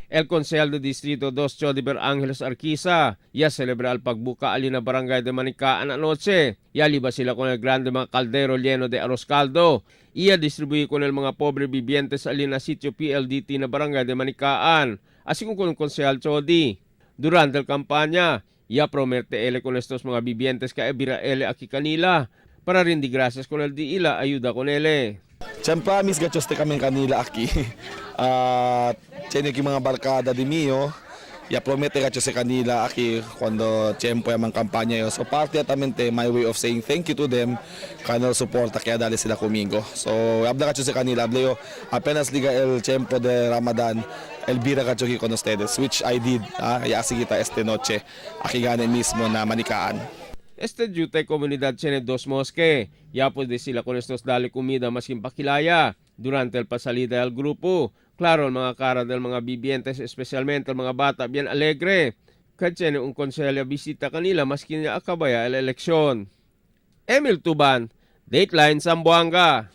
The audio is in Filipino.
El Consejal de Distrito 2 Chodiver Angeles Arquiza, ya celebra al pagbuka alina barangay de Manicaan anoche. Ya liba sila con el grande mga caldero lleno de arroz caldo. Ia distribuye con el mga pobre vivientes alina sitio PLDT na barangay de Manicaan. Así como con el Consejal Chodi. Durante el kampanya, ya promete ele con estos mga vivientes ka ebira ele aquí kanila para rindi gracias con el di ila ayuda con ele. Siyempre, miss gachos kami kanila aki. At tiene yung mga barkada di mio. Ya promete gachos kanila aki cuando tiempo yung mga kampanya yo. So parte atamente my way of saying thank you to them kanal suporta kaya dali sila kumingo. So abda gachos kanila abla yo apenas liga el tiempo de Ramadan el bira gachos con ustedes which I did. Ya kita este noche aki gane mismo na Manicaan. Este yute comunidad tiene dos mosque. Ya pues de sila con estos dale comida mas impakilaya durante el pasalida del grupo. Claro, el mga cara del mga vivientes, especialmente el mga bata, bien alegre. Kaya un konselya bisita kanila mas kinya akabaya el eleksyon. Emil Tuban, Dateline Zamboanga.